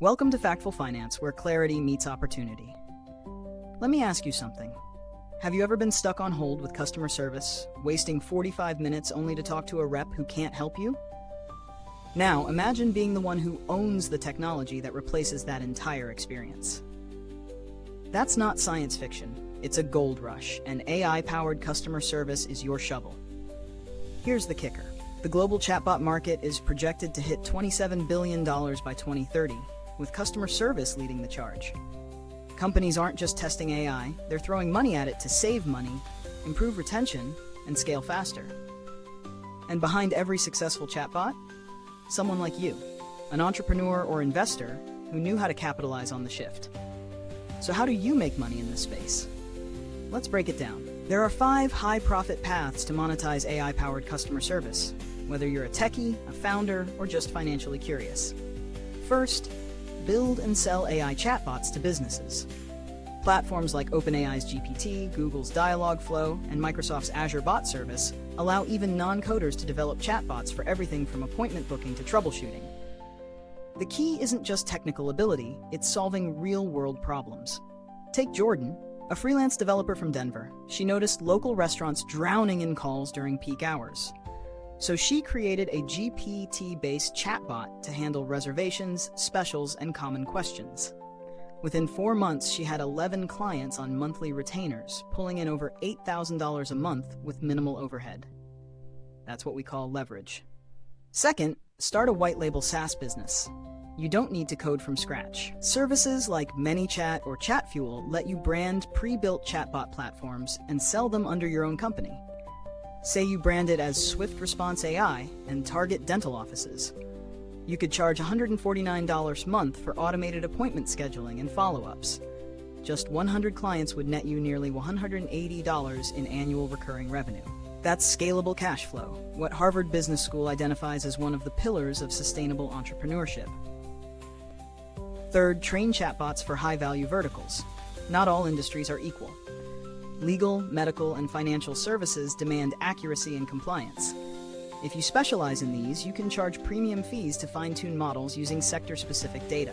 Welcome to Factful Finance, where clarity meets opportunity. Let me ask you something. Have you ever been stuck on hold with customer service, wasting 45 minutes only to talk to a rep who can't help you? Now, imagine being the one who owns the technology that replaces that entire experience. That's not science fiction. It's a gold rush, and AI-powered customer service is your shovel. Here's the kicker. The global chatbot market is projected to hit $27 billion by 2030, with customer service leading the charge. Companies aren't just testing AI, they're throwing money at it to save money, improve retention, and scale faster. And behind every successful chatbot, someone like you, an entrepreneur or investor who knew how to capitalize on the shift. So how do you make money in this space? Let's break it down. There are 5 high-profit paths to monetize AI-powered customer service, whether you're a techie, a founder, or just financially curious. First, build and sell AI chatbots to businesses. Platforms like OpenAI's GPT, Google's Dialogflow, and Microsoft's Azure Bot Service allow even non-coders to develop chatbots for everything from appointment booking to troubleshooting. The key isn't just technical ability, it's solving real-world problems. Take Jordan, a freelance developer from Denver. She noticed local restaurants drowning in calls during peak hours. So she created a GPT-based chatbot to handle reservations, specials, and common questions. Within 4 months, she had 11 clients on monthly retainers, pulling in over $8,000 a month with minimal overhead. That's what we call leverage. Second, start a white label SaaS business. You don't need to code from scratch. Services like ManyChat or Chatfuel let you brand pre-built chatbot platforms and sell them under your own company. Say you brand it as Swift Response AI and target dental offices. You could charge $149 a month for automated appointment scheduling and follow-ups. Just 100 clients would net you nearly $180 in annual recurring revenue. That's scalable cash flow, what Harvard Business School identifies as one of the pillars of sustainable entrepreneurship. Third, train chatbots for high-value verticals. Not all industries are equal. Legal, medical, and financial services demand accuracy and compliance. If you specialize in these, you can charge premium fees to fine-tune models using sector-specific data.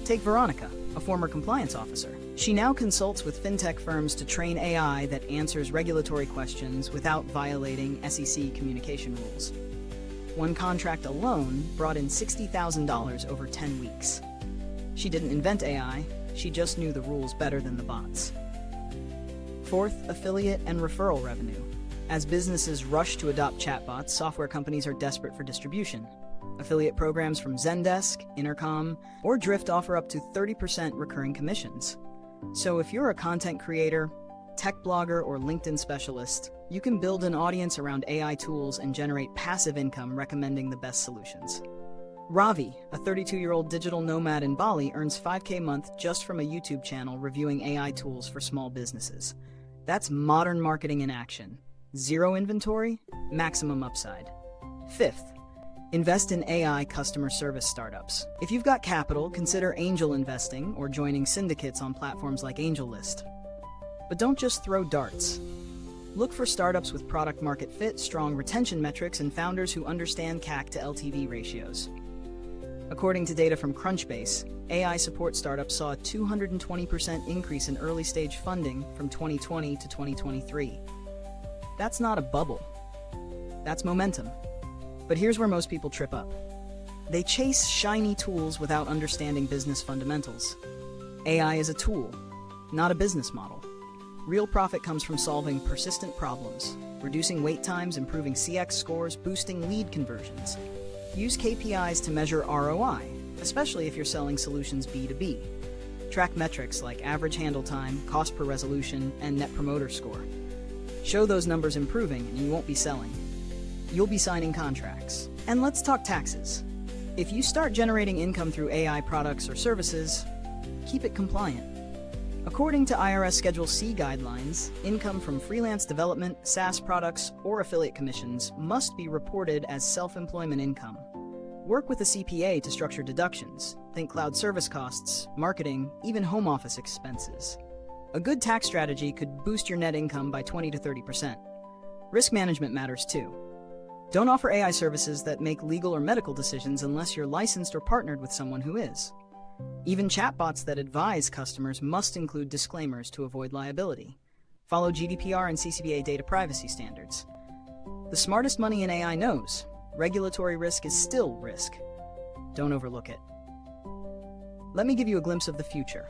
Take Veronica, a former compliance officer. She now consults with fintech firms to train AI that answers regulatory questions without violating SEC communication rules. One contract alone brought in $60,000 over 10 weeks. She didn't invent AI, she just knew the rules better than the bots. Fourth, affiliate and referral revenue. As businesses rush to adopt chatbots, software companies are desperate for distribution. Affiliate programs from Zendesk, Intercom, or Drift offer up to 30% recurring commissions. So if you're a content creator, tech blogger, or LinkedIn specialist, you can build an audience around AI tools and generate passive income recommending the best solutions. Ravi, a 32-year-old digital nomad in Bali, earns $5K a month just from a YouTube channel reviewing AI tools for small businesses. That's modern marketing in action. Zero inventory, maximum upside. Fifth, invest in AI customer service startups. If you've got capital, consider angel investing or joining syndicates on platforms like AngelList. But don't just throw darts. Look for startups with product market fit, strong retention metrics, and founders who understand CAC to LTV ratios. According to data from Crunchbase, AI support startups saw a 220% increase in early-stage funding from 2020 to 2023. That's not a bubble. That's momentum. But here's where most people trip up. They chase shiny tools without understanding business fundamentals. AI is a tool, not a business model. Real profit comes from solving persistent problems, reducing wait times, improving CX scores, boosting lead conversions. Use KPIs to measure ROI, especially if you're selling solutions B2B. Track metrics like average handle time, cost per resolution, and net promoter score. Show those numbers improving and you won't be selling. You'll be signing contracts. And let's talk taxes. If you start generating income through AI products or services, keep it compliant. According to IRS Schedule C guidelines, income from freelance development, SaaS products, or affiliate commissions must be reported as self-employment income. Work with a CPA to structure deductions. Think cloud service costs, marketing, even home office expenses. A good tax strategy could boost your net income by 20 to 30%. Risk management matters too. Don't offer AI services that make legal or medical decisions unless you're licensed or partnered with someone who is. Even chatbots that advise customers must include disclaimers to avoid liability. Follow GDPR and CCPA data privacy standards. The smartest money in AI knows regulatory risk is still risk. Don't overlook it. Let me give you a glimpse of the future.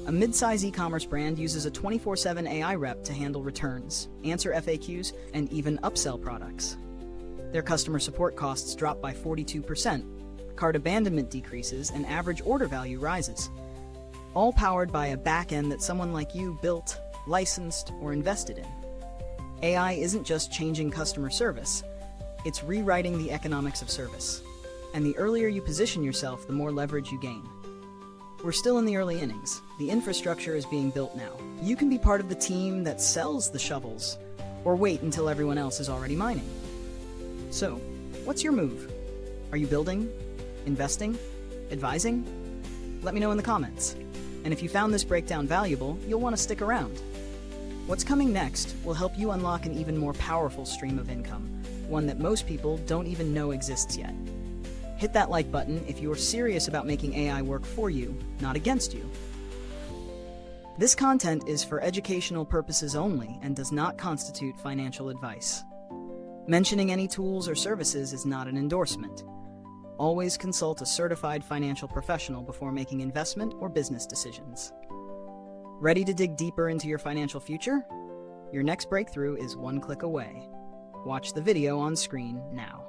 A mid-size e-commerce brand uses a 24/7 AI rep to handle returns, answer FAQs, and even upsell products. Their customer support costs drop by 42%, cart abandonment decreases, and average order value rises. All powered by a back-end that someone like you built, licensed, or invested in. AI isn't just changing customer service, it's rewriting the economics of service. And the earlier you position yourself, the more leverage you gain. We're still in the early innings. The infrastructure is being built now. You can be part of the team that sells the shovels, or wait until everyone else is already mining. So, what's your move? Are you building? Investing? Advising? Let me know in the comments. And if you found this breakdown valuable, you'll want to stick around. What's coming next will help you unlock an even more powerful stream of income, one that most people don't even know exists yet. Hit that like button if you're serious about making AI work for you, not against you. This content is for educational purposes only and does not constitute financial advice. Mentioning any tools or services is not an endorsement. Always consult a certified financial professional before making investment or business decisions. Ready to dig deeper into your financial future? Your next breakthrough is one click away. Watch the video on screen now.